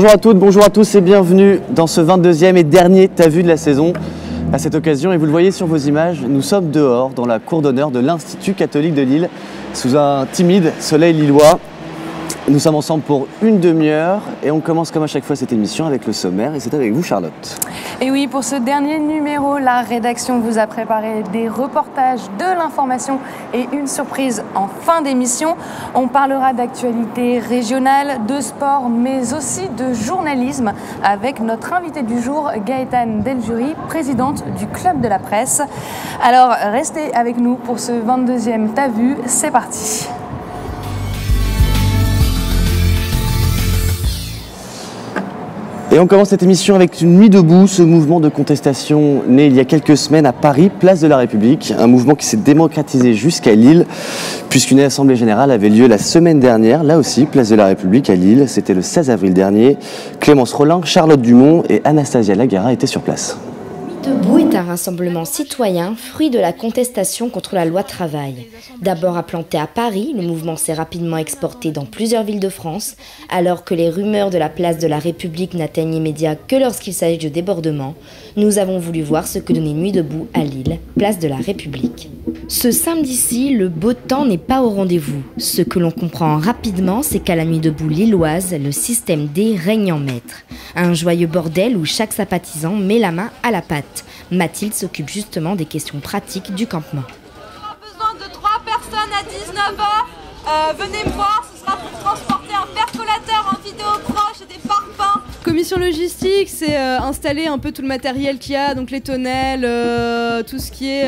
Bonjour à toutes, bonjour à tous et bienvenue dans ce 22e et dernier T'as vu de la saison. À cette occasion, et vous le voyez sur vos images, nous sommes dehors dans la cour d'honneur de l'Institut catholique de Lille, sous un timide soleil lillois. Nous sommes ensemble pour une demi-heure et on commence comme à chaque fois cette émission avec le sommaire et c'est avec vous Charlotte. Et oui, pour ce dernier numéro, la rédaction vous a préparé des reportages, de l'information et une surprise en fin d'émission. On parlera d'actualité régionale, de sport mais aussi de journalisme avec notre invitée du jour, Gaëtane Deljury, présidente du Club de la Presse. Alors restez avec nous pour ce 22e T'as vu, c'est parti. Et on commence cette émission avec une nuit debout, ce mouvement de contestation né il y a quelques semaines à Paris, place de la République, un mouvement qui s'est démocratisé jusqu'à Lille, puisqu'une assemblée générale avait lieu la semaine dernière, là aussi, place de la République à Lille, c'était le 16 avril dernier. Clémence Rollin, Charlotte Dumont et Anastasia Lagara étaient sur place. Debout est un rassemblement citoyen, fruit de la contestation contre la loi travail. D'abord implanté à Paris, le mouvement s'est rapidement exporté dans plusieurs villes de France, alors que les rumeurs de la place de la République n'atteignent les médias que lorsqu'il s'agit de débordements. Nous avons voulu voir ce que donnait Nuit debout à Lille, place de la République. Ce samedi-ci, le beau temps n'est pas au rendez-vous. Ce que l'on comprend rapidement, c'est qu'à la Nuit debout lilloise, le système D règne en maître. Un joyeux bordel où chaque sympathisant met la main à la pâte. Mathilde s'occupe justement des questions pratiques du campement. On aura besoin de 3 personnes à 19h. Venez me voir, ce sera pour transporter un percolateur, un vidéoproche et des parpaings. Commission logistique, c'est installer un peu tout le matériel qu'il y a, donc les tonnelles, tout ce qui est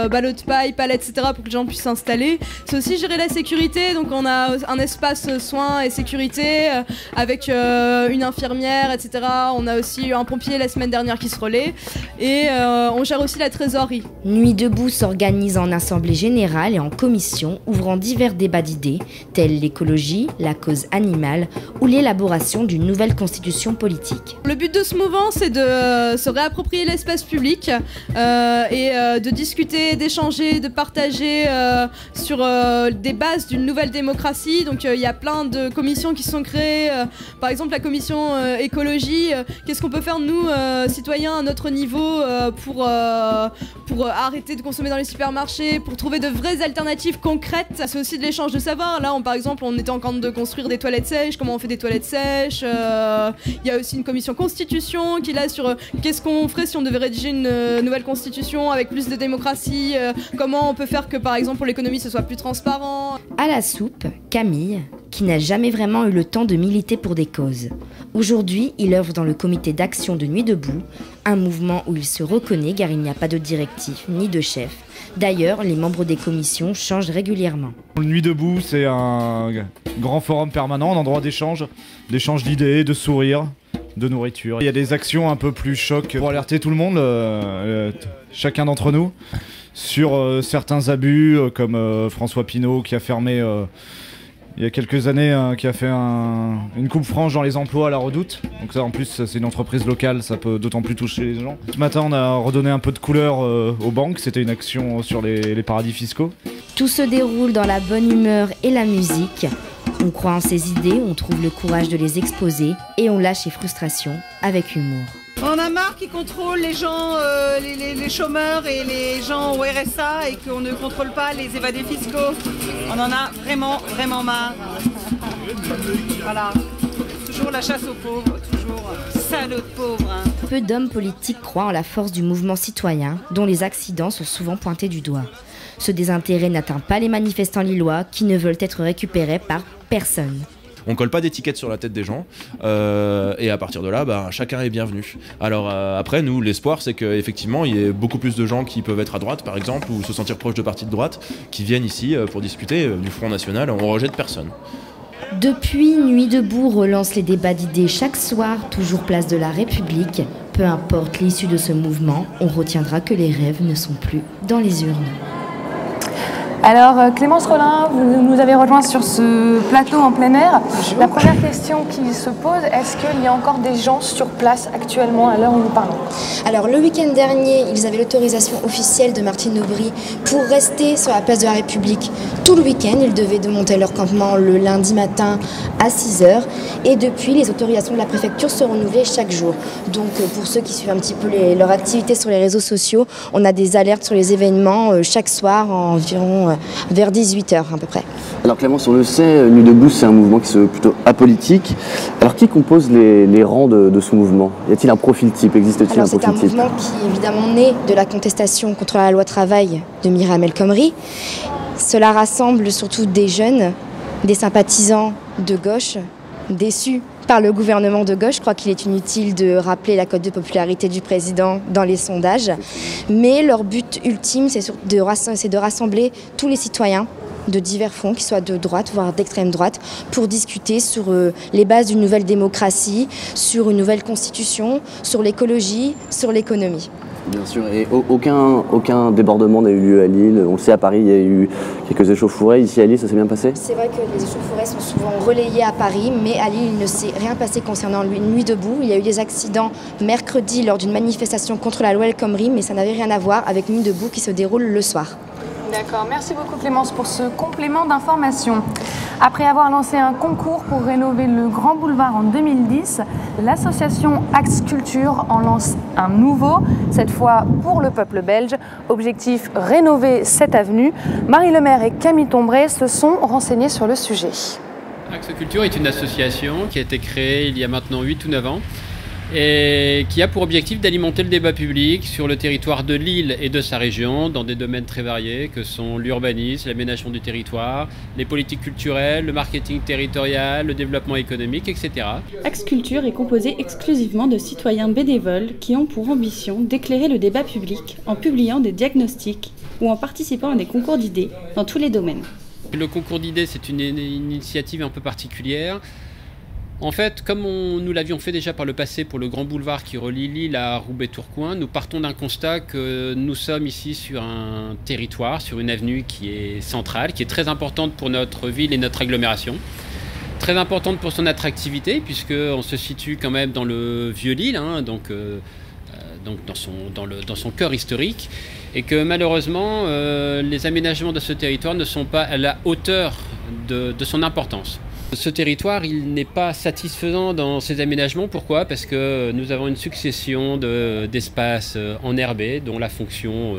ballots de paille, palettes, etc. pour que les gens puissent s'installer. C'est aussi gérer la sécurité, donc on a un espace soins et sécurité avec une infirmière, etc. On a aussi eu un pompier la semaine dernière qui se relaie et on gère aussi la trésorerie. Nuit debout s'organise en assemblée générale et en commission, ouvrant divers débats d'idées, tels l'écologie, la cause animale ou l'élaboration d'une nouvelle constitution politique. Le but de ce mouvement, c'est de se réapproprier l'espace public et de discuter, d'échanger, de partager sur des bases d'une nouvelle démocratie. Donc il y a plein de commissions qui sont créées, par exemple la commission écologie. Qu'est-ce qu'on peut faire nous, citoyens, à notre niveau pour arrêter de consommer dans les supermarchés, pour trouver de vraies alternatives concrètes. C'est aussi de l'échange de savoir. Là, par exemple, on était en train de construire des toilettes sèches, comment on fait des toilettes sèches. Il y a aussi une commission constitution qui est là sur qu'est-ce qu'on ferait si on devait rédiger une nouvelle constitution avec plus de démocratie, comment on peut faire que par exemple pour l'économie ce soit plus transparent. À la soupe, Camille, qui n'a jamais vraiment eu le temps de militer pour des causes. Aujourd'hui, il œuvre dans le comité d'action de Nuit debout, un mouvement où il se reconnaît car il n'y a pas de directif ni de chef. D'ailleurs, les membres des commissions changent régulièrement. Nuit debout, c'est un grand forum permanent, un endroit d'échange d'idées, de sourires, de nourriture. Il y a des actions un peu plus choc pour alerter tout le monde, chacun d'entre nous, sur certains abus, comme François Pinault qui a fermé il y a quelques années, qui a fait une coupe franche dans les emplois à la Redoute. Donc ça, en plus, c'est une entreprise locale, ça peut d'autant plus toucher les gens. Ce matin, on a redonné un peu de couleur aux banques, c'était une action sur les paradis fiscaux. Tout se déroule dans la bonne humeur et la musique. On croit en ses idées, on trouve le courage de les exposer et on lâche ses frustrations avec humour. On a marre qu'ils contrôlent les gens, les chômeurs et les gens au RSA et qu'on ne contrôle pas les évadés fiscaux. On en a vraiment, vraiment marre. Voilà. Toujours la chasse aux pauvres, toujours salaud de pauvres. Hein. Peu d'hommes politiques croient en la force du mouvement citoyen, dont les accidents sont souvent pointés du doigt. Ce désintérêt n'atteint pas les manifestants lillois qui ne veulent être récupérés par personne. On colle pas d'étiquette sur la tête des gens et à partir de là, chacun est bienvenu. Alors après, nous, l'espoir, c'est qu'effectivement, il y ait beaucoup plus de gens qui peuvent être à droite, par exemple, ou se sentir proches de partis de droite, qui viennent ici pour discuter du Front National. On rejette personne. Depuis, Nuit debout relance les débats d'idées chaque soir, toujours place de la République. Peu importe l'issue de ce mouvement, on retiendra que les rêves ne sont plus dans les urnes. Alors Clémence Rollin, vous nous avez rejoint sur ce plateau en plein air. La première question qui se pose, est-ce qu'il y a encore des gens sur place actuellement à l'heure où nous parlons? Alors le week-end dernier, ils avaient l'autorisation officielle de Martine Aubry pour rester sur la place de la République tout le week-end. Ils devaient démonter leur campement le lundi matin à 6h. Et depuis, les autorisations de la préfecture se renouvelaient chaque jour. Donc pour ceux qui suivent un petit peu leur activité sur les réseaux sociaux, on a des alertes sur les événements chaque soir environ vers 18h à peu près. Alors Clémence, on le sait, Nuit debout, c'est un mouvement qui se veut plutôt apolitique. Alors qui compose les rangs de ce mouvement? Y a-t-il un profil type? Existe-t-il un profil type? C'est un mouvement qui est évidemment né de la contestation contre la loi travail de Myriam El Khomri. Cela rassemble surtout des jeunes, des sympathisants de gauche, déçus par le gouvernement de gauche. Je crois qu'il est inutile de rappeler la cote de popularité du président dans les sondages. Mais leur but ultime, c'est de rassembler tous les citoyens de divers fronts, qu'ils soient de droite, voire d'extrême droite, pour discuter sur les bases d'une nouvelle démocratie, sur une nouvelle constitution, sur l'écologie, sur l'économie. Bien sûr, et aucun débordement n'a eu lieu à Lille. On le sait, à Paris, il y a eu quelques échauffourées. Ici à Lille, ça s'est bien passé? C'est vrai que les échauffourées sont souvent relayées à Paris, mais à Lille, il ne s'est rien passé concernant Nuit debout. Il y a eu des accidents mercredi lors d'une manifestation contre la loi El Khomri, mais ça n'avait rien à voir avec Nuit debout qui se déroule le soir. D'accord, merci beaucoup Clémence pour ce complément d'information. Après avoir lancé un concours pour rénover le Grand Boulevard en 2010, l'association Axe Culture en lance un nouveau, cette fois pour le peuple belge. Objectif, rénover cette avenue. Marie Lemaire et Camille Tombray se sont renseignés sur le sujet. Axe Culture est une association qui a été créée il y a maintenant 8 ou 9 ans et qui a pour objectif d'alimenter le débat public sur le territoire de Lille et de sa région dans des domaines très variés que sont l'urbanisme, l'aménagement du territoire, les politiques culturelles, le marketing territorial, le développement économique, etc. Axe Culture est composé exclusivement de citoyens bénévoles qui ont pour ambition d'éclairer le débat public en publiant des diagnostics ou en participant à des concours d'idées dans tous les domaines. Le concours d'idées, c'est une initiative un peu particulière. En fait, comme nous l'avions fait déjà par le passé pour le Grand Boulevard qui relie Lille à Roubaix-Tourcoing, nous partons d'un constat que nous sommes ici sur un territoire, sur une avenue qui est centrale, qui est très importante pour notre ville et notre agglomération. Très importante pour son attractivité, puisqu'on se situe quand même dans le vieux Lille, hein, donc dans son cœur historique, et que malheureusement, les aménagements de ce territoire ne sont pas à la hauteur de son importance. Ce territoire, il n'est pas satisfaisant dans ses aménagements. Pourquoi? Parce que nous avons une succession d'espaces enherbés dont la fonction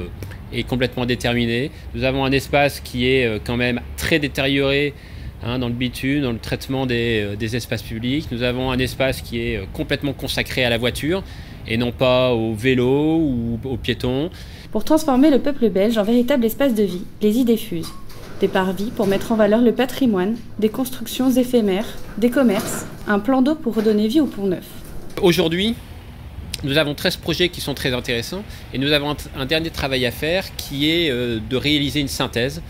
est complètement déterminée. Nous avons un espace qui est quand même très détérioré dans le bitume, dans le traitement des espaces publics. Nous avons un espace qui est complètement consacré à la voiture et non pas au vélo ou aux piétons. Pour transformer le peuple belge en véritable espace de vie, les idées fusent. Des parvis pour mettre en valeur le patrimoine, des constructions éphémères, des commerces, un plan d'eau pour redonner vie au Pont Neuf. Aujourd'hui, nous avons 13 projets qui sont très intéressants et nous avons un dernier travail à faire qui est de réaliser une synthèse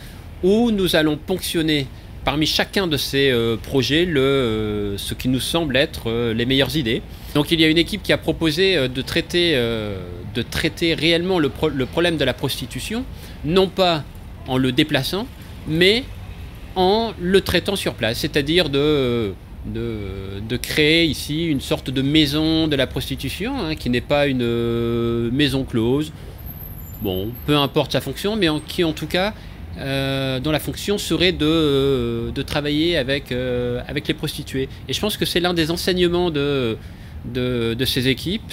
où nous allons ponctionner parmi chacun de ces projets ce qui nous semble être les meilleures idées. Donc il y a une équipe qui a proposé de traiter réellement le problème de la prostitution, non pas en le déplaçant, mais en le traitant sur place, c'est-à-dire de créer ici une sorte de maison de la prostitution, qui n'est pas une maison close, bon, peu importe sa fonction, mais qui en tout cas, dont la fonction serait de travailler avec les prostituées. Et je pense que c'est l'un des enseignements de ces équipes,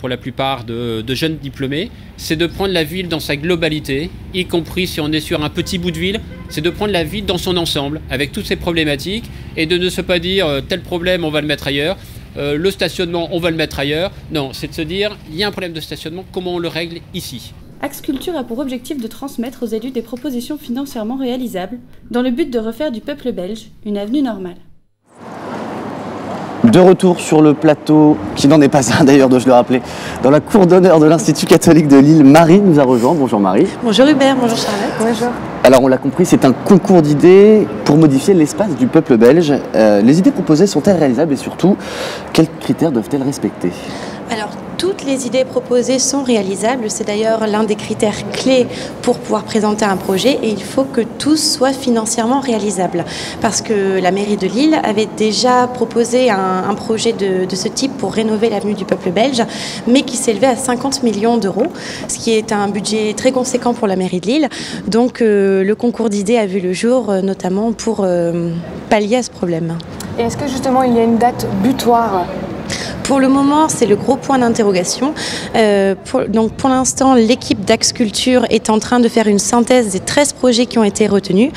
pour la plupart de jeunes diplômés, c'est de prendre la ville dans sa globalité, y compris si on est sur un petit bout de ville, c'est de prendre la ville dans son ensemble, avec toutes ses problématiques, et de ne se pas dire tel problème on va le mettre ailleurs, le stationnement on va le mettre ailleurs. Non, c'est de se dire il y a un problème de stationnement, comment on le règle ici. Axe Culture a pour objectif de transmettre aux élus des propositions financièrement réalisables, dans le but de refaire du peuple belge une avenue normale. De retour sur le plateau, qui n'en est pas un d'ailleurs, dois-je le rappeler, dans la cour d'honneur de l'Institut catholique de Lille, Marie nous a rejoint. Bonjour Marie. Bonjour Hubert, bonjour Charlotte. Bonjour. Alors on l'a compris, c'est un concours d'idées pour modifier l'espace du peuple belge. Les idées proposées sont-elles réalisables et surtout, quels critères doivent-elles respecter? Alors Toutes les idées proposées sont réalisables. C'est d'ailleurs l'un des critères clés pour pouvoir présenter un projet et il faut que tout soit financièrement réalisable. Parce que la mairie de Lille avait déjà proposé un projet de ce type pour rénover l'avenue du Peuple belge, mais qui s'élevait à 50 millions d'euros, ce qui est un budget très conséquent pour la mairie de Lille. Donc le concours d'idées a vu le jour, notamment pour pallier à ce problème. Et est-ce que justement il y a une date butoir ? Pour le moment, c'est le gros point d'interrogation. Donc pour l'instant, l'équipe d'Axe Culture est en train de faire une synthèse des 13 projets qui ont été retenus.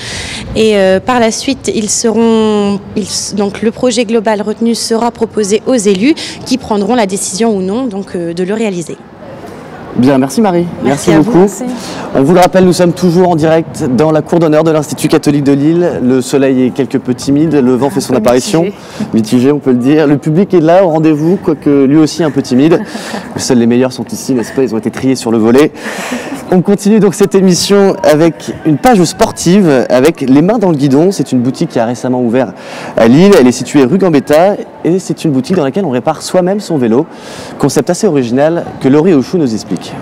Et par la suite, donc le projet global retenu sera proposé aux élus qui prendront la décision ou non donc, de le réaliser. Bien, merci Marie. Merci beaucoup. Merci. On vous le rappelle, nous sommes toujours en direct dans la cour d'honneur de l'Institut catholique de Lille. Le soleil est quelque peu timide, le vent fait son apparition. Mitigé, on peut le dire. Le public est là au rendez-vous, quoique lui aussi un peu timide. Seuls les meilleurs sont ici, n'est-ce pas? Ils ont été triés sur le volet. On continue donc cette émission avec une page sportive, avec Les Mains dans le Guidon. C'est une boutique qui a récemment ouvert à Lille. Elle est située rue Gambetta et c'est une boutique dans laquelle on répare soi-même son vélo. Concept assez original que Laurie Auchou nous explique.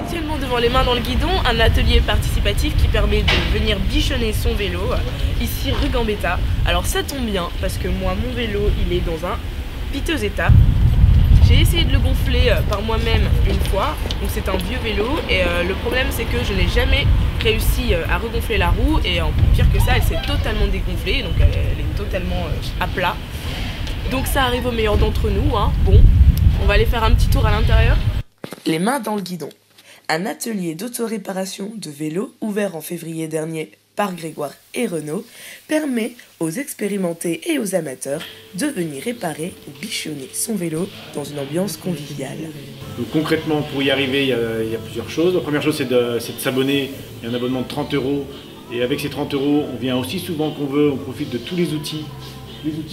Actuellement devant Les Mains dans le Guidon, un atelier participatif qui permet de venir bichonner son vélo, ici rue Gambetta. Alors ça tombe bien parce que moi mon vélo il est dans un piteux état. J'ai essayé de le gonfler par moi-même une fois, donc c'est un vieux vélo et le problème c'est que je n'ai jamais réussi à regonfler la roue et en pire que ça elle s'est totalement dégonflée, donc elle est totalement à plat. Donc ça arrive au meilleur d'entre nous, hein. Bon, on va aller faire un petit tour à l'intérieur. Les Mains dans le Guidon, un atelier d'autoréparation de vélos ouvert en février dernier par Grégoire et Renaud, permet aux expérimentés et aux amateurs de venir réparer ou bichonner son vélo dans une ambiance conviviale. Donc concrètement, pour y arriver, il y a plusieurs choses. La première chose, c'est de s'abonner. Il y a un abonnement de 30 €. Et avec ces 30 €, on vient aussi souvent qu'on veut. On profite de tous les outils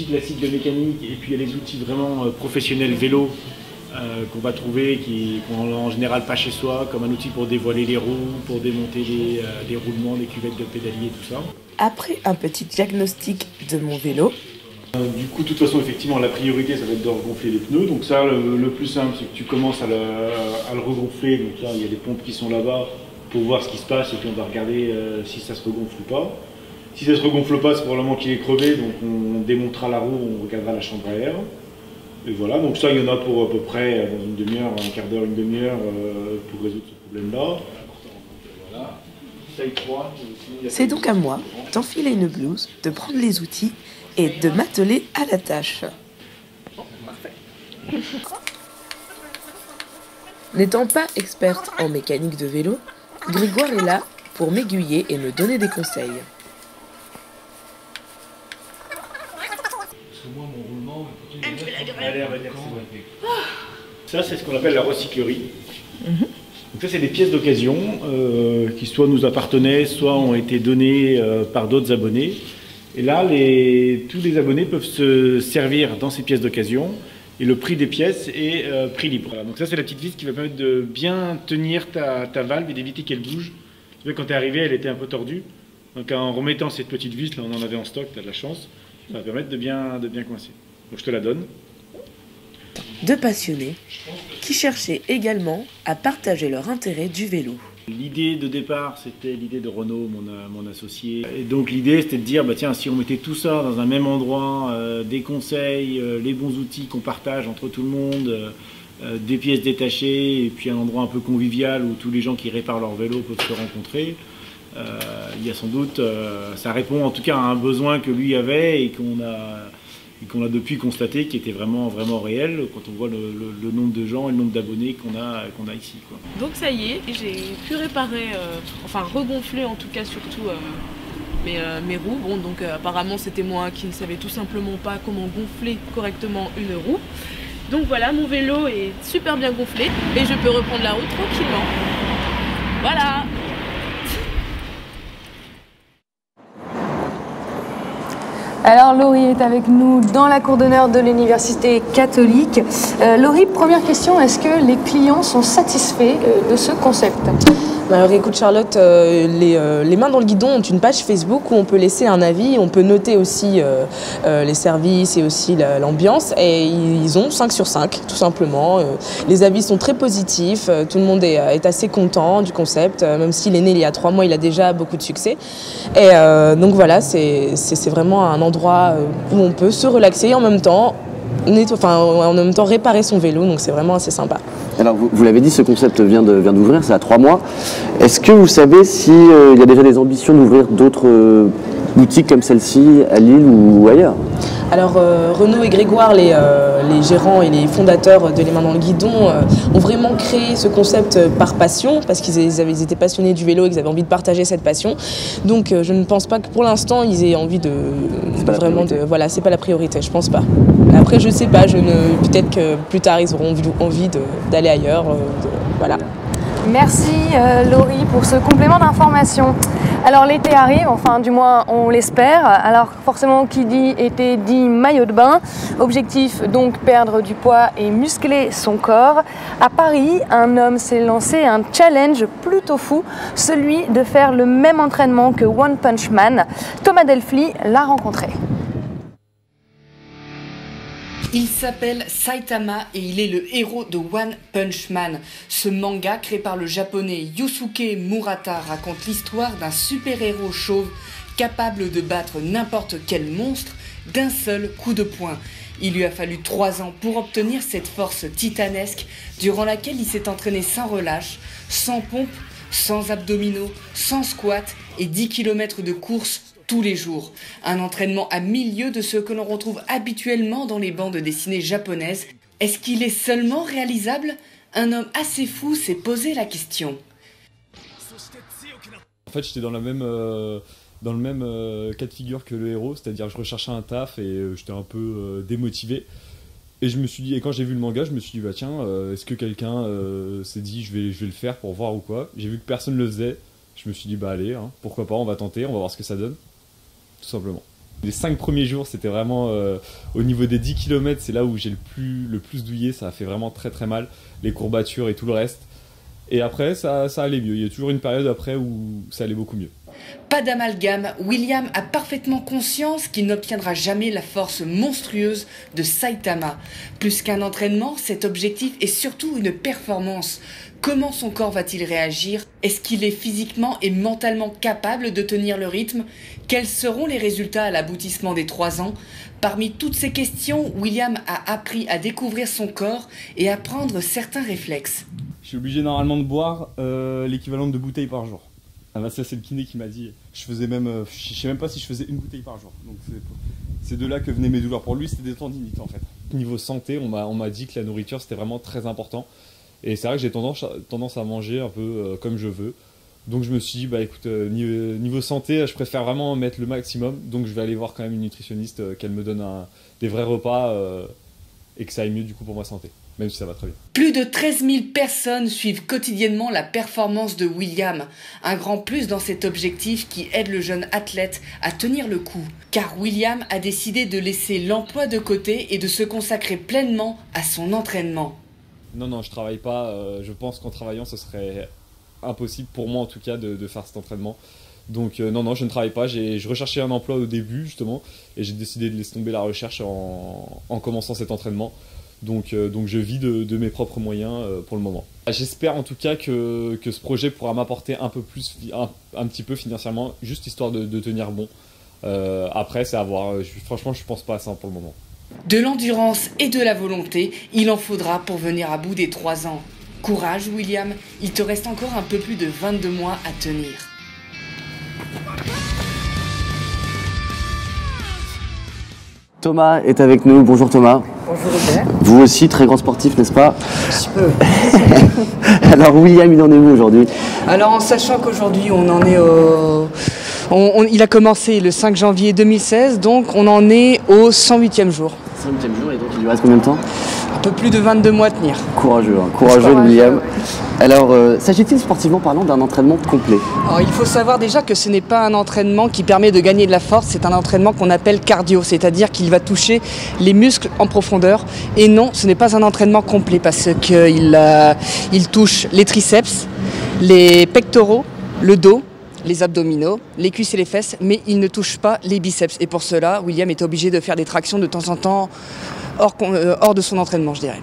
classiques de mécanique. Et puis il y a les outils vraiment professionnels vélo qu'on va trouver, qu'on n'a en général pas chez soi, comme un outil pour dévoiler les roues, pour démonter les roulements, les cuvettes de pédalier, tout ça. Après un petit diagnostic de mon vélo, du coup, de toute façon, effectivement, la priorité, ça va être de regonfler les pneus. Donc ça, le plus simple, c'est que tu commences à le regonfler. Donc là, il y a des pompes qui sont là-bas pour voir ce qui se passe et puis on va regarder si ça se regonfle ou pas. Si ça se regonfle pas, c'est probablement qu'il est crevé, donc on démontera la roue, on regardera la chambre à air. Et voilà, donc ça, il y en a pour à peu près dans une demi-heure, un quart d'heure, une demi-heure pour résoudre ce problème-là. c'est donc à moi d'enfiler une blouse, de prendre les outils et de m'atteler à la tâche. N'étant pas experte en mécanique de vélo, Grégoire est là pour m'aiguiller et me donner des conseils. Ça, c'est ce qu'on appelle la recyclerie. Donc ça, c'est des pièces d'occasion qui soit nous appartenaient, soit ont été données par d'autres abonnés. Et là, tous les abonnés peuvent se servir dans ces pièces d'occasion. Et le prix des pièces est prix libre. Voilà, donc ça, c'est la petite vis qui va permettre de bien tenir ta valve et d'éviter qu'elle bouge. Tu vois, quand tu es arrivé, elle était un peu tordue. Donc en remettant cette petite vis, là, on en avait en stock, tu as de la chance. Ça va permettre de bien coincer. Donc je te la donne. Deux passionnés qui cherchaient également à partager leur intérêt du vélo. L'idée de départ, c'était l'idée de Renaud, mon associé. Et donc l'idée, c'était de dire, bah, tiens, si on mettait tout ça dans un même endroit, des conseils, les bons outils qu'on partage entre tout le monde, des pièces détachées, et puis un endroit un peu convivial où tous les gens qui réparent leur vélo peuvent se rencontrer. Il y a sans doute, ça répond en tout cas à un besoin que lui avait et qu'on a depuis constaté qui était vraiment réel quand on voit le nombre de gens et le nombre d'abonnés qu'on a ici, quoi. Donc ça y est, j'ai pu réparer, enfin regonfler en tout cas surtout mes roues. Bon, donc apparemment c'était moi qui ne savais tout simplement pas comment gonfler correctement une roue. Donc voilà, mon vélo est super bien gonflé et je peux reprendre la route tranquillement. Voilà. Alors Laurie est avec nous dans la cour d'honneur de l'Université catholique. Laurie, première question, est-ce que les clients sont satisfaits de ce concept ? Alors écoute Charlotte, les mains dans le guidon ont une page Facebook où on peut laisser un avis, on peut noter aussi les services et aussi l'ambiance, et ils ont 5 sur 5 tout simplement. Les avis sont très positifs, tout le monde est assez content du concept, même s'il est né il y a 3 mois, il a déjà beaucoup de succès. Et donc voilà, c'est vraiment un endroit où on peut se relaxer et en même temps réparer son vélo, donc c'est vraiment assez sympa. Alors vous l'avez dit, ce concept vient d'ouvrir, c'est à 3 mois. Est-ce que vous savez s'il y a déjà des ambitions d'ouvrir d'autres boutiques comme celle-ci à Lille ou ailleurs ? Alors Renaud et Grégoire, les gérants et les fondateurs de Les Mains dans le Guidon, ont vraiment créé ce concept par passion, parce qu'ils étaient passionnés du vélo et qu'ils avaient envie de partager cette passion. Donc je ne pense pas que pour l'instant ils aient envie voilà, c'est pas la priorité, je pense pas. Après je sais pas, peut-être que plus tard ils auront envie d'aller ailleurs, voilà. Merci Laurie pour ce complément d'information. Alors l'été arrive, enfin du moins on l'espère. Alors forcément qui dit été dit maillot de bain. Objectif donc perdre du poids et muscler son corps. À Paris, un homme s'est lancé un challenge plutôt fou, celui de faire le même entraînement que One Punch Man. Thomas Delfli l'a rencontré. Il s'appelle Saitama et il est le héros de One Punch Man. Ce manga créé par le japonais Yusuke Murata raconte l'histoire d'un super-héros chauve capable de battre n'importe quel monstre d'un seul coup de poing. Il lui a fallu 3 ans pour obtenir cette force titanesque durant laquelle il s'est entraîné sans relâche, sans pompe, sans abdominaux, sans squat et 10 km de course tous les jours. Un entraînement à 1000 lieues de ce que l'on retrouve habituellement dans les bandes dessinées japonaises. Est-ce qu'il est seulement réalisable ? Un homme assez fou s'est posé la question. En fait, j'étais dans le même cas de figure que le héros, c'est-à-dire que je recherchais un taf et j'étais un peu démotivé. Et je me suis dit, et quand j'ai vu le manga, je me suis dit, bah tiens, est-ce que quelqu'un s'est dit, je vais le faire pour voir ou quoi ? J'ai vu que personne le faisait. Je me suis dit, bah allez, hein, pourquoi pas, on va tenter, on va voir ce que ça donne. Tout simplement. Les 5 premiers jours, c'était vraiment au niveau des 10 km, c'est là où j'ai le plus douillé, ça a fait vraiment très très mal, les courbatures et tout le reste. Et après, ça allait mieux. Il y a toujours une période après où ça allait beaucoup mieux. Pas d'amalgame, William a parfaitement conscience qu'il n'obtiendra jamais la force monstrueuse de Saitama. Plus qu'un entraînement, cet objectif est surtout une performance. Comment son corps va-t-il réagir ? Est-ce qu'il est physiquement et mentalement capable de tenir le rythme ? Quels seront les résultats à l'aboutissement des 3 ans ? Parmi toutes ces questions, William a appris à découvrir son corps et à prendre certains réflexes. Je suis obligé normalement de boire l'équivalent de 2 bouteilles par jour. Ah bah ça c'est le kiné qui m'a dit. Je faisais même, je sais même pas si je faisais 1 bouteille par jour. Donc c'est de là que venaient mes douleurs. Pour lui c'était des tendinites en fait. Niveau santé, on m'a dit que la nourriture c'était vraiment très important. Et c'est vrai que j'ai tendance à manger un peu comme je veux. Donc je me suis dit, bah écoute, niveau santé, je préfère vraiment mettre le maximum. Donc je vais aller voir quand même une nutritionniste, qu'elle me donne des vrais repas et que ça aille mieux du coup pour ma santé. Même si ça va très bien. Plus de 13 000 personnes suivent quotidiennement la performance de William. Un grand plus dans cet objectif qui aide le jeune athlète à tenir le coup. Car William a décidé de laisser l'emploi de côté et de se consacrer pleinement à son entraînement. Non, je travaille pas. Je pense qu'en travaillant, ce serait impossible pour moi en tout cas de faire cet entraînement. Donc non, je ne travaille pas. Je recherchais un emploi au début justement et j'ai décidé de laisser tomber la recherche en commençant cet entraînement. Donc je vis de mes propres moyens pour le moment. J'espère en tout cas que ce projet pourra m'apporter un peu plus, un petit peu financièrement, juste histoire de tenir bon. Après, c'est à voir. Franchement, je pense pas à ça pour le moment. De l'endurance et de la volonté, il en faudra pour venir à bout des 3 ans. Courage, William, il te reste encore un peu plus de 22 mois à tenir. Thomas est avec nous. Bonjour Thomas. Bonjour Hubert. Vous aussi, très grand sportif, n'est-ce pas ? Je peux. Alors William, il en est où aujourd'hui ? Alors en sachant qu'aujourd'hui on en est il a commencé le 5 janvier 2016, donc on en est au 108e jour. 108e jour, et donc il lui reste combien de temps ? un peu plus de 22 mois à tenir. Courageux, hein, courageux William. Alors, s'agit-il sportivement parlant d'un entraînement complet? Alors, il faut savoir déjà que ce n'est pas un entraînement qui permet de gagner de la force, c'est un entraînement qu'on appelle cardio, c'est-à-dire qu'il va toucher les muscles en profondeur. Et non, ce n'est pas un entraînement complet parce qu'il touche les triceps, les pectoraux, le dos, les abdominaux, les cuisses et les fesses, mais il ne touche pas les biceps. Et pour cela, William est obligé de faire des tractions de temps en temps hors de son entraînement, je dirais.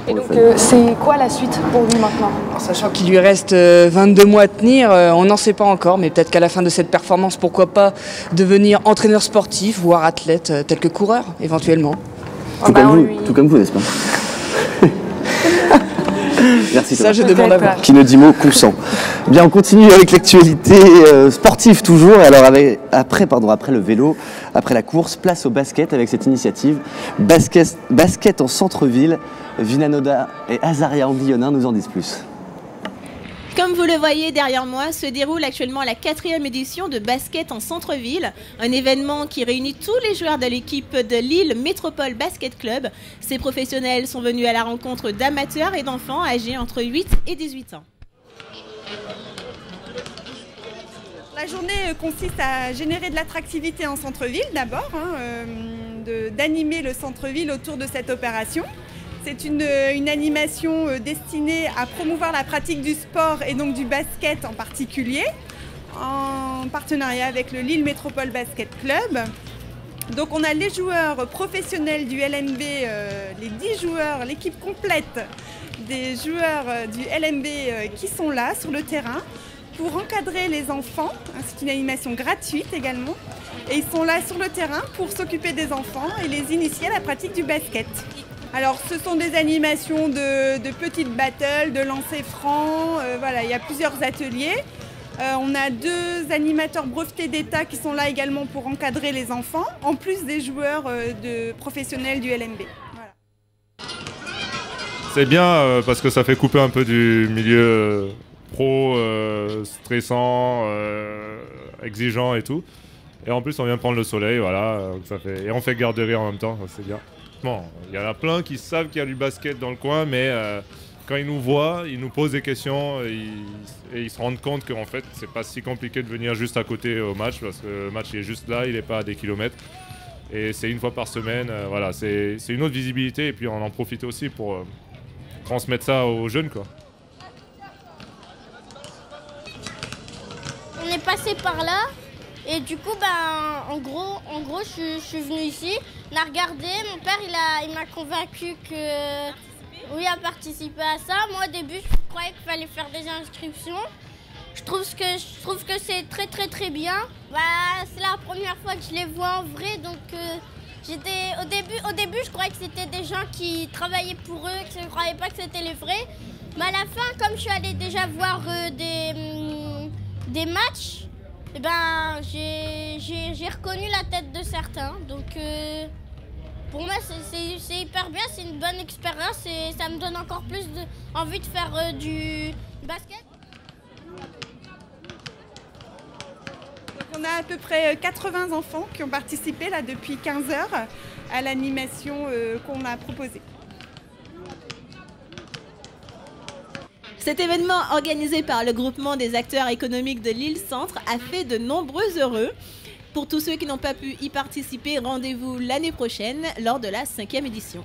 Et donc, c'est quoi la suite pour lui maintenant? En sachant qu'il lui reste 22 mois à tenir, on n'en sait pas encore, mais peut-être qu'à la fin de cette performance, pourquoi pas devenir entraîneur sportif, voire athlète, tel que coureur, éventuellement. Tout comme vous, n'est-ce pas? Merci. Ça, je demande à voir. Qui ne dit mot consent. Bien, on continue avec l'actualité sportive toujours. Alors après le vélo, après la course, place au basket avec cette initiative basket en centre-ville. Vinanoda et Azaria Ambillionin nous en disent plus. Comme vous le voyez derrière moi, se déroule actuellement la 4e édition de basket en centre-ville, un événement qui réunit tous les joueurs de l'équipe de Lille Métropole Basket Club. Ces professionnels sont venus à la rencontre d'amateurs et d'enfants âgés entre 8 et 18 ans. La journée consiste à générer de l'attractivité en centre-ville d'abord, d'animer le centre-ville autour de cette opération. C'est une animation destinée à promouvoir la pratique du sport et donc du basket en particulier, en partenariat avec le Lille Métropole Basket Club. Donc on a les joueurs professionnels du LMB, les 10 joueurs, l'équipe complète des joueurs du LMB qui sont là sur le terrain pour encadrer les enfants. C'est une animation gratuite également. Et ils sont là sur le terrain pour s'occuper des enfants et les initier à la pratique du basket. Alors ce sont des animations de petites battles, de lancers francs, voilà, il y a plusieurs ateliers. On a 2 animateurs brevetés d'État qui sont là également pour encadrer les enfants, en plus des joueurs professionnels du LMB. Voilà. C'est bien parce que ça fait couper un peu du milieu pro, stressant, exigeant et tout. Et en plus on vient prendre le soleil, voilà, et on fait garderie en même temps, c'est bien. Bon, il y en a plein qui savent qu'il y a du basket dans le coin, mais quand ils nous voient, ils nous posent des questions et ils se rendent compte qu'en fait, c'est pas si compliqué de venir juste à côté au match, parce que le match il est juste là, il n'est pas à des kilomètres. Et c'est une fois par semaine, voilà, c'est une autre visibilité, et puis on en profite aussi pour transmettre ça aux jeunes, quoi. On est passé par là. Et du coup, en gros, je suis venue ici, on a regardé, mon père il m'a convaincu que oui, à participer à ça. Moi au début, je croyais qu'il fallait faire des inscriptions. Je trouve que c'est très bien. C'est la première fois que je les vois en vrai, donc au début, je croyais que c'était des gens qui travaillaient pour eux, que je ne croyais pas que c'était les vrais. Mais à la fin, comme je suis allée déjà voir des matchs, j'ai reconnu la tête de certains, donc pour moi c'est hyper bien, c'est une bonne expérience et ça me donne encore plus envie de faire du basket. Donc on a à peu près 80 enfants qui ont participé là depuis 15 heures à l'animation qu'on a proposée. Cet événement organisé par le groupement des acteurs économiques de Lille Centre a fait de nombreux heureux. Pour tous ceux qui n'ont pas pu y participer, rendez-vous l'année prochaine lors de la 5e édition.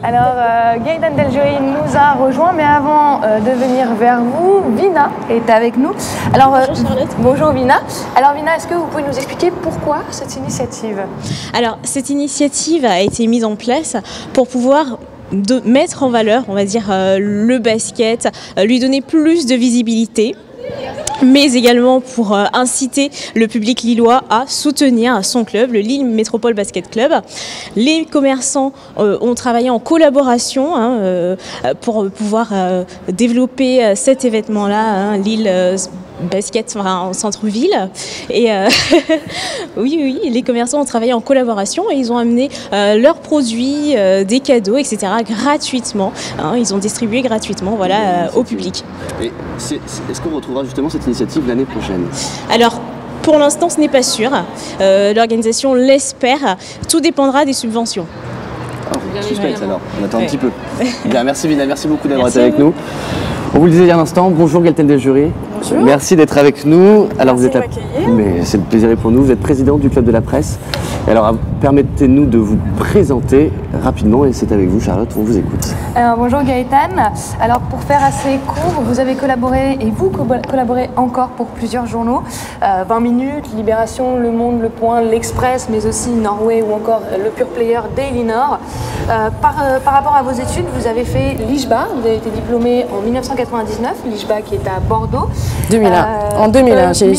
Alors, Gaëtan Deljoy nous a rejoint, mais avant de venir vers vous, Vina est avec nous. Alors, bonjour Charlotte. Bonjour Vina. Alors Vina, est-ce que vous pouvez nous expliquer pourquoi cette initiative? Alors, cette initiative a été mise en place pour pouvoir mettre en valeur, on va dire, le basket, lui donner plus de visibilité, mais également pour inciter le public lillois à soutenir son club, le Lille Métropole Basket Club. Les commerçants ont travaillé en collaboration pour pouvoir développer cet événement-là, Lille Basket en centre-ville. Et oui, les commerçants ont travaillé en collaboration et ils ont amené leurs produits, des cadeaux, etc. gratuitement. Ils ont distribué gratuitement au public. Et est-ce qu'on retrouvera justement cette initiative l'année prochaine? Alors, Pour l'instant, ce n'est pas sûr. L'organisation l'espère. Tout dépendra des subventions. Suspense alors, on attend un petit peu. Bien, merci Vina, merci beaucoup d'avoir été avec nous. On vous le disait il y a un instant, bonjour Galten Deljury. Bonjour. Merci d'être avec nous. Alors Merci vous êtes de m'accueillir. Mais c'est le plaisir est pour nous. Vous êtes présidente du Club de la Presse. Et alors permettez-nous de vous présenter rapidement et c'est avec vous Charlotte, on vous écoute. Bonjour Gaëtane. Alors pour faire assez court, vous avez collaboré et vous collaborez encore pour plusieurs journaux. 20 minutes, Libération, Le Monde, Le Point, L'Express, mais aussi Norway ou encore le Pure Player Daily Nord. Par rapport à vos études, vous avez fait l'IJBA, vous avez été diplômé en 1999, l'IJBA qui est à Bordeaux. 2001. En 2001, je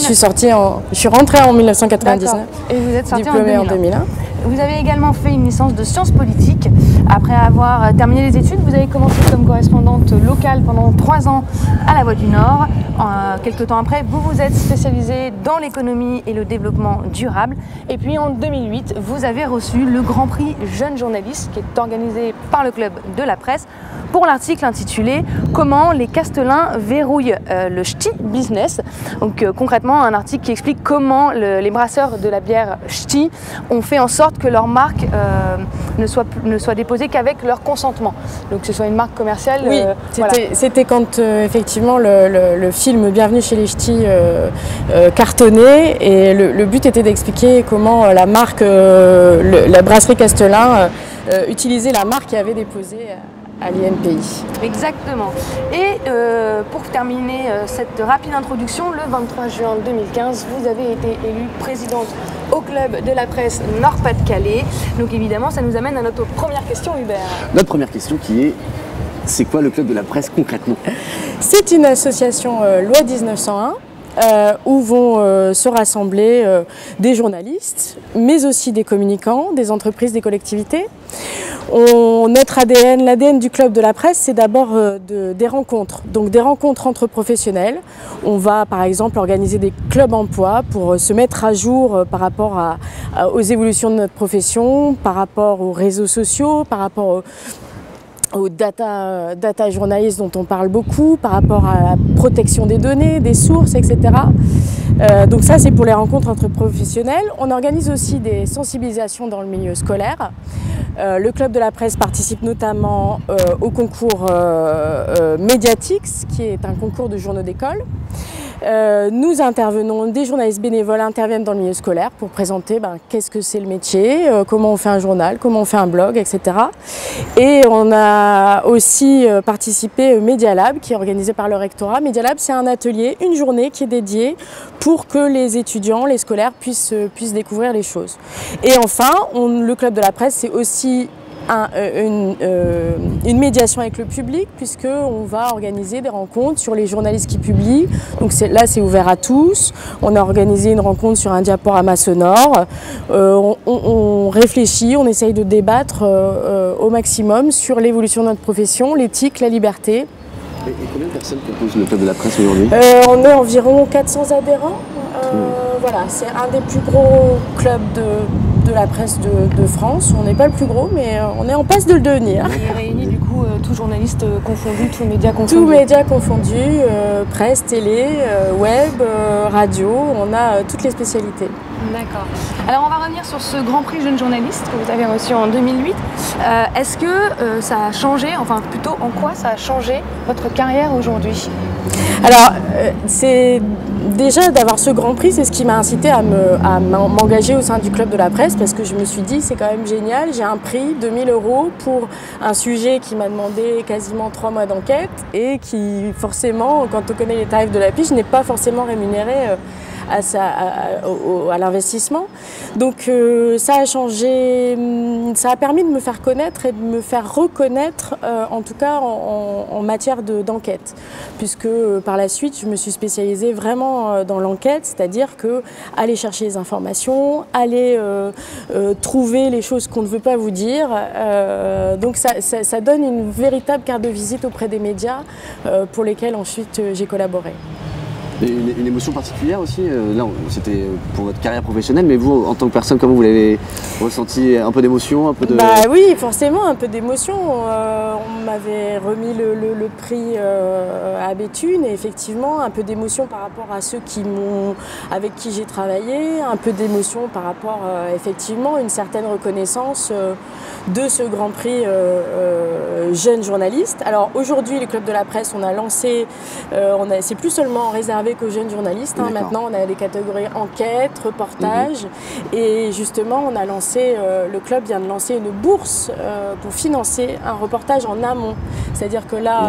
suis rentrée en 1999. Et vous êtes sortie diplômée en 2001. Vous avez également fait une licence de sciences politiques. Après avoir terminé les études, vous avez commencé comme correspondante locale pendant 3 ans à La Voix du Nord. Quelques temps après, vous vous êtes spécialisée dans l'économie et le développement durable. Et puis en 2008, vous avez reçu le Grand Prix Jeune Journaliste qui est organisé par le Club de la Presse pour l'article intitulé « Comment les Castellans verrouillent le ch'ti business ». Donc concrètement, un article qui explique comment les brasseurs de la bière ch'ti ont fait en sorte que leur marque ne soit déposée qu'avec leur consentement. Donc que ce soit une marque commerciale. Oui, c'était quand effectivement le film Bienvenue chez les ch'tis cartonnait et le but était d'expliquer comment la marque, la brasserie Castellan utilisait la marque qui avait déposé à l'INPI. Exactement. Et pour terminer cette rapide introduction, le 23 juin 2015, vous avez été élue présidente au Club de la Presse Nord-Pas-de-Calais. Donc évidemment, ça nous amène à notre première question, Hubert. Notre première question qui est, c'est quoi le Club de la Presse concrètement? C'est une association loi 1901. Où vont se rassembler des journalistes, mais aussi des communicants, des entreprises, des collectivités. Notre ADN, l'ADN du Club de la Presse, c'est d'abord des rencontres, donc des rencontres entre professionnels. On va par exemple organiser des clubs emploi pour se mettre à jour par rapport aux évolutions de notre profession, par rapport aux réseaux sociaux, par rapport aux data journalistes dont on parle beaucoup, par rapport à la protection des données, des sources, etc. Donc ça, c'est pour les rencontres entre professionnels. On organise aussi des sensibilisations dans le milieu scolaire. Le Club de la Presse participe notamment au concours Mediatix, qui est un concours de journaux d'école. Nous intervenons, des journalistes bénévoles interviennent dans le milieu scolaire pour présenter qu'est-ce que c'est le métier, comment on fait un journal, comment on fait un blog, etc. Et on a aussi participé au Media Lab qui est organisé par le rectorat. Media Lab, c'est un atelier, une journée qui est dédiée pour que les étudiants, les scolaires puissent découvrir les choses. Et enfin, le Club de la Presse, c'est aussi une médiation avec le public puisqu'on va organiser des rencontres sur les journalistes qui publient. Donc là c'est ouvert à tous. On a organisé une rencontre sur un diaporama sonore. On réfléchit, on essaye de débattre au maximum sur l'évolution de notre profession, l'éthique, la liberté. Et combien de personnes composent le Club de la Presse aujourd'hui? On est environ 400 adhérents. Voilà, c'est un des plus gros clubs de la presse de France. On n'est pas le plus gros, mais on est en passe de le devenir. Il réunit du coup tous journalistes confondus, tous médias confondus. Tous médias confondus, presse, télé, web, radio, on a toutes les spécialités. D'accord. Alors on va revenir sur ce Grand Prix Jeune Journaliste que vous avez reçu en 2008. Est-ce que ça a changé, enfin plutôt en quoi ça a changé votre carrière aujourd'hui? Alors, c'est déjà d'avoir ce Grand Prix, c'est ce qui m'a incité à m'engager au sein du Club de la Presse parce que je me suis dit c'est quand même génial, j'ai un prix de 1 000 € pour un sujet qui m'a demandé quasiment 3 mois d'enquête et qui forcément, quand on connaît les tarifs de la pige, n'est pas forcément rémunéré à l'investissement. Donc ça a changé, ça a permis de me faire connaître et de me faire reconnaître, en tout cas en matière d'enquête, puisque par la suite je me suis spécialisée vraiment dans l'enquête, c'est-à-dire que aller chercher les informations, aller trouver les choses qu'on ne veut pas vous dire. Donc ça donne une véritable carte de visite auprès des médias pour lesquels ensuite j'ai collaboré. Et une émotion particulière aussi, là c'était pour votre carrière professionnelle, mais vous en tant que personne, comment vous l'avez ressenti? Un peu d'émotion, un peu de... Bah oui, forcément, un peu d'émotion. On m'avait remis le prix à Béthune, et effectivement un peu d'émotion par rapport à ceux avec qui j'ai travaillé, un peu d'émotion par rapport effectivement une certaine reconnaissance de ce Grand Prix jeune journaliste. Alors aujourd'hui, le Club de la Presse, on a lancé, c'est plus seulement réservé qu'aux jeunes journalistes. Hein. Maintenant, on a des catégories enquête, reportage, et justement, on a lancé, le club vient de lancer une bourse pour financer un reportage en amont. C'est-à-dire que là,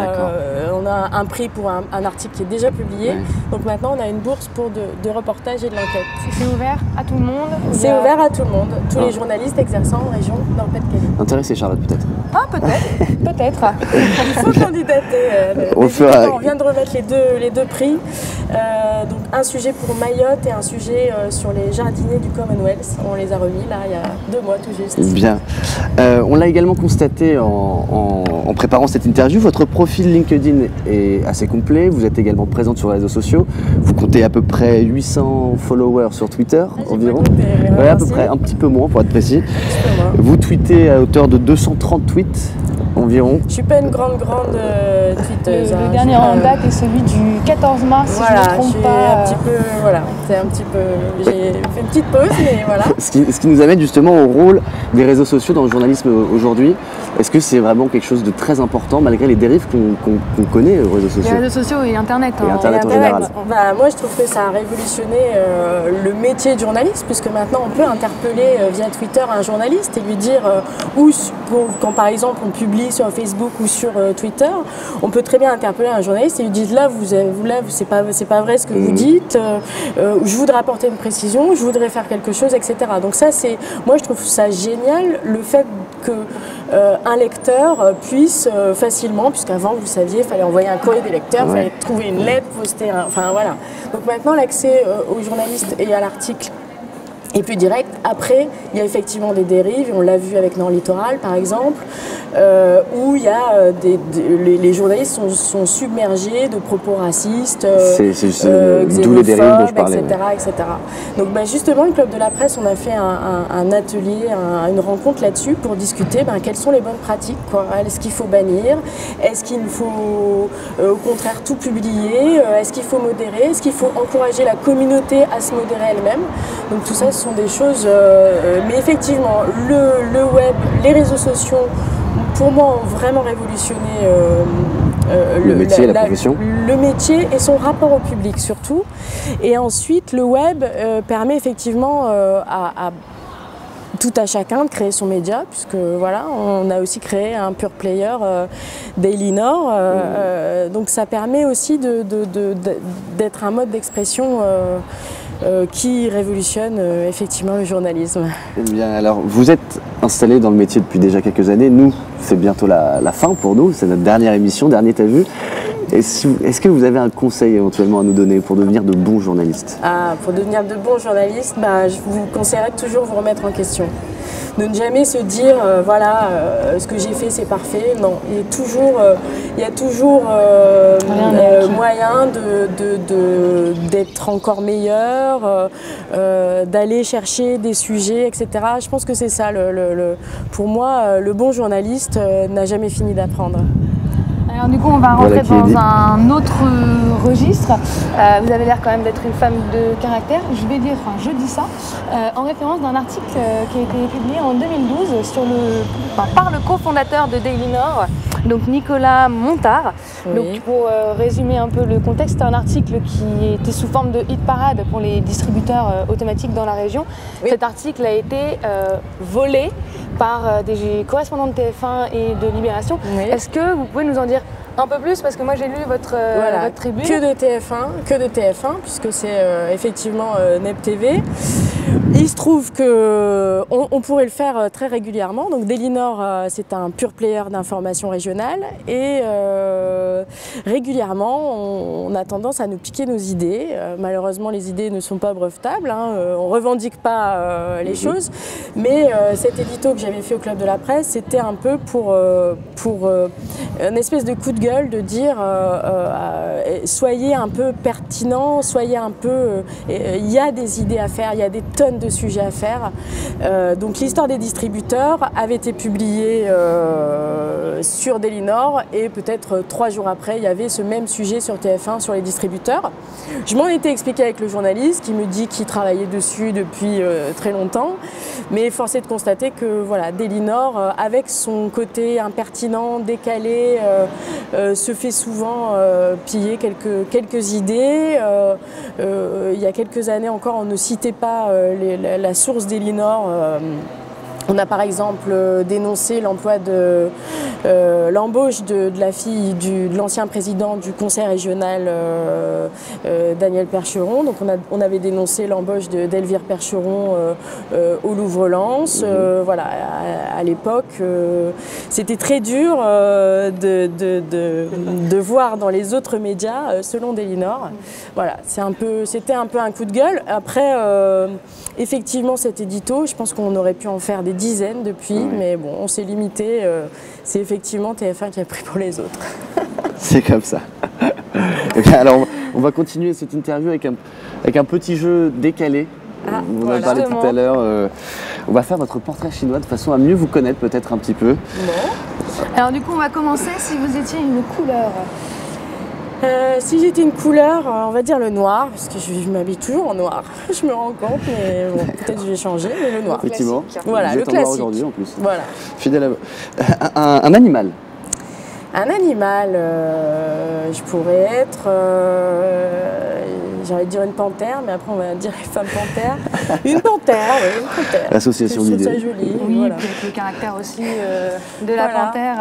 on a un prix pour un article qui est déjà publié. Donc maintenant, on a une bourse pour de reportage et de l'enquête. C'est ouvert à tout le monde? C'est ouvert à tout le monde. Tous les journalistes exerçant en région dans le Pas-de-Calais. Intéressé, Charlotte, peut-être? Ah, peut-être. Peut-être. Il faut candidater. On vient de remettre les deux prix. Donc un sujet pour Mayotte et un sujet sur les jardiniers du Commonwealth. On les a remis là il y a 2 mois tout juste. Bien. On l'a également constaté en préparant cette interview. Votre profil LinkedIn est assez complet. Vous êtes également présente sur les réseaux sociaux. Vous comptez à peu près 800 followers sur Twitter environ. Ouais, à peu près, un petit peu moins pour être précis. Vous tweetez à hauteur de 230 tweets environ. Je suis pas une grande tweeteuse. Le dernier en date est celui du 14 mars, si je ne me trompe pas. Un petit peu, voilà, c'est un petit peu. J'ai fait une petite pause, mais voilà. Ce qui nous amène justement au rôle des réseaux sociaux dans le journalisme aujourd'hui. Est-ce que c'est vraiment quelque chose de très important malgré les dérives qu'on connaît aux réseaux sociaux? Les réseaux sociaux et Internet. Et Internet en général. Moi, je trouve que ça a révolutionné le métier de journaliste, puisque maintenant on peut interpeller via Twitter un journaliste et lui dire quand par exemple on publie sur Facebook ou sur Twitter, on peut très bien interpeller un journaliste et lui dire là, c'est pas vrai ce que vous dites, je voudrais apporter une précision, je voudrais faire quelque chose, etc. Donc ça, moi je trouve ça génial, le fait que un lecteur puisse facilement, puisqu'avant vous saviez, il fallait envoyer un courrier des lecteurs, il fallait trouver une lettre, poster enfin voilà. Donc maintenant l'accès aux journalistes et à l'article est plus direct. Après, il y a effectivement des dérives, on l'a vu avec Nord Littoral par exemple, où il y a les journalistes sont submergés de propos racistes, d'où les dérives dont je parlais, etc. Donc justement, le Club de la Presse, on a fait un atelier, une rencontre là-dessus pour discuter quelles sont les bonnes pratiques. Est-ce qu'il faut bannir? Est-ce qu'il faut au contraire tout publier? Est-ce qu'il faut modérer? Est-ce qu'il faut encourager la communauté à se modérer elle-même? Donc tout ça, ce sont des choses... mais effectivement, le web, les réseaux sociaux, pour moi, ont vraiment révolutionné le métier, la profession. Le métier et son rapport au public surtout. Et ensuite, le web permet effectivement à tout à chacun de créer son média, puisque voilà, on a aussi créé un pure player Daily Nord. Donc ça permet aussi d'être un mode d'expression qui révolutionne effectivement le journalisme. Eh bien, alors, vous êtes installé dans le métier depuis déjà quelques années. Nous, c'est bientôt la fin pour nous. C'est notre dernière émission, dernier T'as vu. Est-ce que vous avez un conseil éventuellement à nous donner pour devenir de bons journalistes? Pour devenir de bons journalistes, je vous conseillerais de toujours vous remettre en question. De ne jamais se dire, ce que j'ai fait c'est parfait. Non, il y a toujours moyen d'être encore meilleur, d'aller chercher des sujets, etc. Je pense que c'est ça, pour moi, le bon journaliste n'a jamais fini d'apprendre. Alors du coup, on va rentrer dans un autre registre. Vous avez l'air quand même d'être une femme de caractère. Je dis ça en référence d'un article qui a été publié en 2012 par le cofondateur de Daily Nord, donc Nicolas Montard. Oui. Donc pour résumer un peu le contexte, c'est un article qui était sous forme de hit parade pour les distributeurs automatiques dans la région. Oui. Cet article a été volé par des correspondants de TF1 et de Libération. Oui. Est-ce que vous pouvez nous en dire un peu plus, parce que moi j'ai lu votre tribune. Que de TF1, puisque c'est effectivement NEP TV. Il se trouve qu'on pourrait le faire très régulièrement. Donc Daily Nord, c'est un pure player d'information régionale et régulièrement on a tendance à nous piquer nos idées. Malheureusement, les idées ne sont pas brevetables, on ne revendique pas les choses, mais cet édito que j'avais fait au Club de la Presse, c'était un peu pour une espèce de coup de gueule de dire soyez un peu pertinents, soyez un peu... Il y a des idées à faire, il y a des tonnes de sujets à faire. Donc l'histoire des distributeurs avait été publiée sur Daily Nord et peut-être 3 jours après, il y avait ce même sujet sur TF1 sur les distributeurs. Je m'en étais expliqué avec le journaliste qui me dit qu'il travaillait dessus depuis très longtemps, mais force est de constater que voilà, Daily Nord, avec son côté impertinent, décalé, se fait souvent piller quelques idées. Il y a quelques années encore, on ne citait pas la source Daily Nord. On a par exemple dénoncé l'embauche de la fille de l'ancien président du conseil régional Daniel Percheron. Donc on avait dénoncé l'embauche d'Elvire Percheron au Louvre-Lens. Voilà, à l'époque, c'était très dur de voir dans les autres médias, selon Daily Nord. Voilà, c'était un peu un coup de gueule. Après, effectivement, cet édito, je pense qu'on aurait pu en faire des dizaines depuis, mais bon, on s'est limité. C'est effectivement TF1 qui a pris pour les autres. C'est comme ça. Alors, on va continuer cette interview avec un petit jeu décalé. On en a parlé tout à l'heure. On va faire votre portrait chinois de façon à mieux vous connaître peut-être un petit peu. Bon. Alors du coup, on va commencer si vous étiez une couleur. Si j'étais une couleur, on va dire le noir, parce que je m'habille toujours en noir. Je me rends compte, mais bon, peut-être que je vais changer, mais le noir. Effectivement. Voilà, le classique. Aujourd'hui en plus. Voilà. Fidèle à vous. Un animal. Un animal, je pourrais être, j'allais dire une panthère, mais après on va dire femme panthère. Une panthère, oui, une panthère. L'association d'idées. C'est joli. Oui, voilà. puis avec le caractère aussi de la panthère.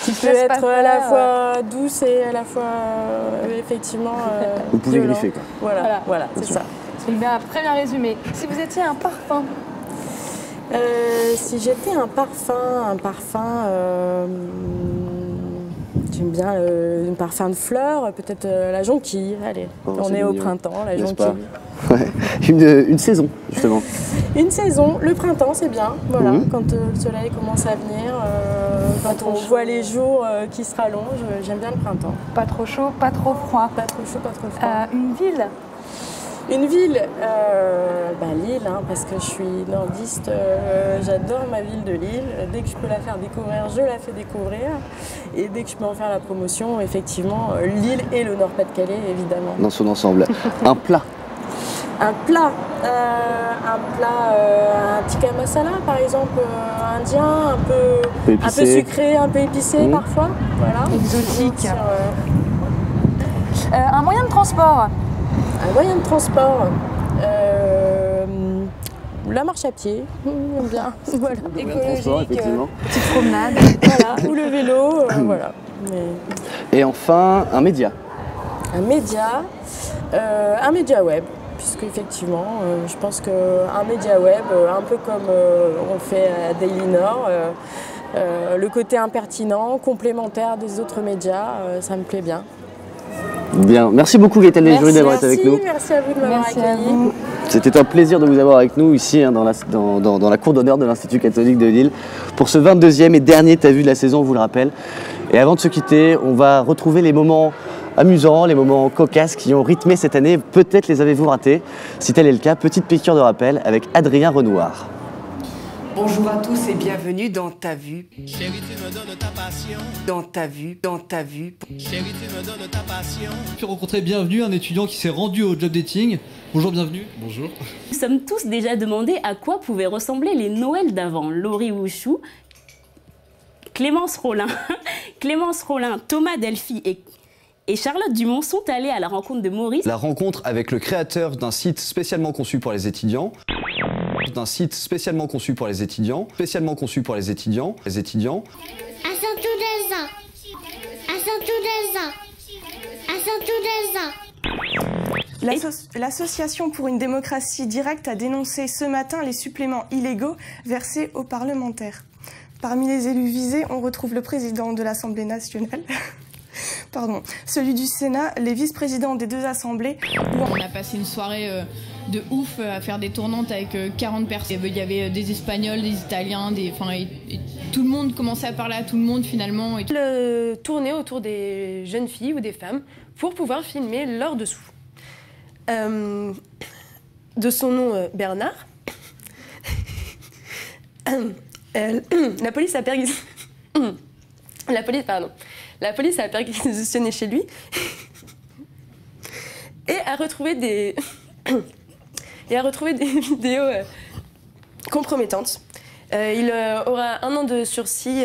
Qui peut être à la fois douce et à la fois, effectivement, vous pouvez violent. griffer, quoi. Voilà, c'est ça. C'est bien, très bien résumé. Si vous étiez un parfum. Si j'étais un parfum, j'aime bien un parfum de fleurs, peut-être la jonquille. Allez, on est au printemps, la jonquille. Ouais. Une saison, justement. Une saison, le printemps, c'est bien. Voilà, quand le soleil commence à venir, quand on voit les jours qui se rallongent, j'aime bien le printemps. Pas trop chaud, pas trop froid. Pas trop chaud, pas trop froid. Une ville. Une ville, Lille, hein, parce que je suis nordiste, j'adore ma ville de Lille. Dès que je peux la faire découvrir, je la fais découvrir. Et dès que je peux en faire la promotion, effectivement, Lille et le Nord-Pas-de-Calais, évidemment. Dans son ensemble. Un plat. Un tikka masala, par exemple, indien, un peu sucré, un peu épicé parfois. Voilà. Exotique. Un moyen de transport. Un moyen de transport, la marche à pied, j'aime bien, voilà. Écologique, petite promenade, voilà, ou le vélo, voilà. Et enfin, un média. Un média web, puisque effectivement, je pense qu'un média web, un peu comme on fait à Daily Nord, le côté impertinent, complémentaire des autres médias, ça me plaît bien. Bien, merci beaucoup Gaëtelle Desjoury d'avoir été avec nous. Merci à vous de m'avoir accueilli. C'était un plaisir de vous avoir avec nous ici dans la cour d'honneur de l'Institut catholique de Lille pour ce 22e et dernier T'as vu de la saison, on vous le rappelle. Et avant de se quitter, on va retrouver les moments amusants, les moments cocasses qui ont rythmé cette année. Peut-être les avez-vous ratés. Si tel est le cas, petite piqûre de rappel avec Adrien Renouard. Bonjour à tous et bienvenue dans Ta Vue. Chérie, tu me donnes ta passion. Dans ta vue. Chérie, tu me donnes ta passion. Puis rencontrer bienvenue un étudiant qui s'est rendu au job dating. Bonjour, bienvenue. Bonjour. Nous sommes tous déjà demandé à quoi pouvaient ressembler les Noëls d'avant. Laurie Wouchou, Clémence Rollin, Thomas Delphi et Charlotte Dumont sont allés à la rencontre de Maurice. La rencontre avec le créateur d'un site spécialement conçu pour les étudiants. L'association pour une démocratie directe a dénoncé ce matin les suppléments illégaux versés aux parlementaires. Parmi les élus visés, on retrouve le président de l'Assemblée nationale, celui du Sénat, les vice-présidents des deux assemblées. On a passé une soirée de ouf à faire des tournantes avec 40 personnes. Il y avait des Espagnols, des Italiens, et tout le monde commençait à parler à tout le monde finalement. Et tourner autour des jeunes filles ou des femmes pour pouvoir filmer leur dessous. De son nom Bernard, la police a perquisitionné chez lui et a retrouvé des vidéos compromettantes. Il aura 1 an de sursis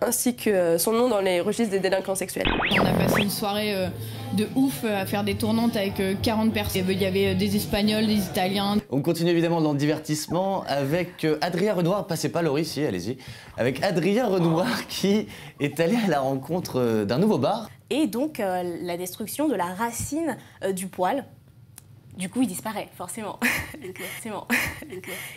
ainsi que son nom dans les registres des délinquants sexuels. On a passé une soirée de ouf à faire des tournantes avec 40 personnes. Il y avait des Espagnols, des Italiens. On continue évidemment dans le divertissement avec Adrien Renoir. Passez pas Laurie, si, allez-y. Avec Adrien Renoir qui est allé à la rencontre d'un nouveau bar. Et donc la destruction de la racine du poil. Du coup, il disparaît, forcément. Forcément.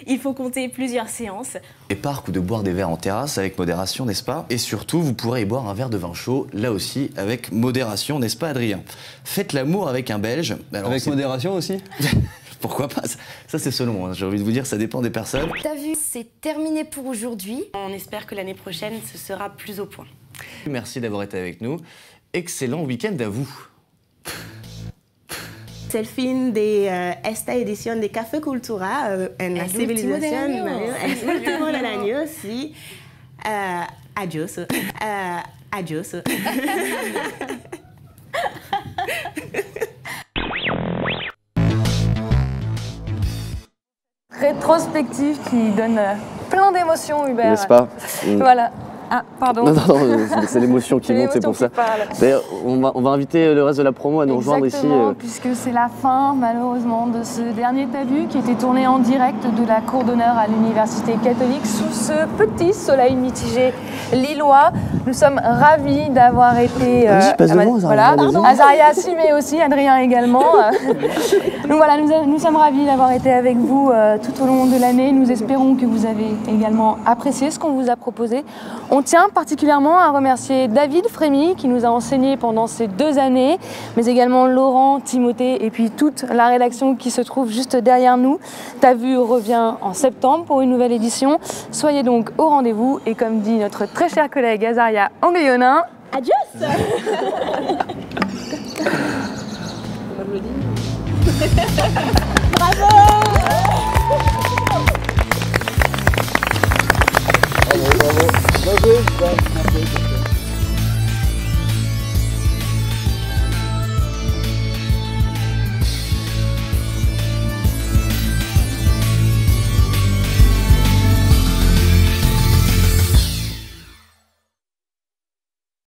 Il faut compter plusieurs séances. Des parcs ou de boire des verres en terrasse avec modération, n'est-ce pas? Et surtout, vous pourrez y boire un verre de vin chaud, là aussi, avec modération, n'est-ce pas, Adrien? Faites l'amour avec un Belge. Alors, avec modération aussi? Pourquoi pas? Ça, c'est selon, hein. J'ai envie de vous dire, ça dépend des personnes. T'as vu, c'est terminé pour aujourd'hui. On espère que l'année prochaine, ce sera plus au point. Merci d'avoir été avec nous. Excellent week-end à vous. Es el fin de esta edición de Café Cultura en la civilización. El último del año, sí. Adiós. Adiós. Rétrospective qui donne plein d'émotions, Hubert. N'est-ce pas? Voilà. Ah, pardon. Non, c'est l'émotion qui monte, c'est pour ça. D'ailleurs, on va inviter le reste de la promo à nous rejoindre ici. Puisque c'est la fin, malheureusement, de ce dernier T'as vu qui était tourné en direct de la cour d'honneur à l'Université catholique sous ce petit soleil mitigé lillois. Nous sommes ravis d'avoir été... voilà, Azaria, si, mais aussi Adrien également. Donc voilà, nous sommes ravis d'avoir été avec vous tout au long de l'année. Nous espérons que vous avez également apprécié ce qu'on vous a proposé. On tient particulièrement à remercier David Frémy qui nous a enseigné pendant ces 2 années, mais également Laurent, Timothée et puis toute la rédaction qui se trouve juste derrière nous. T'as vu revient en septembre pour une nouvelle édition. Soyez donc au rendez-vous et comme dit notre très cher collègue Azaria Anguillonin, adios. Bravo. Bravo.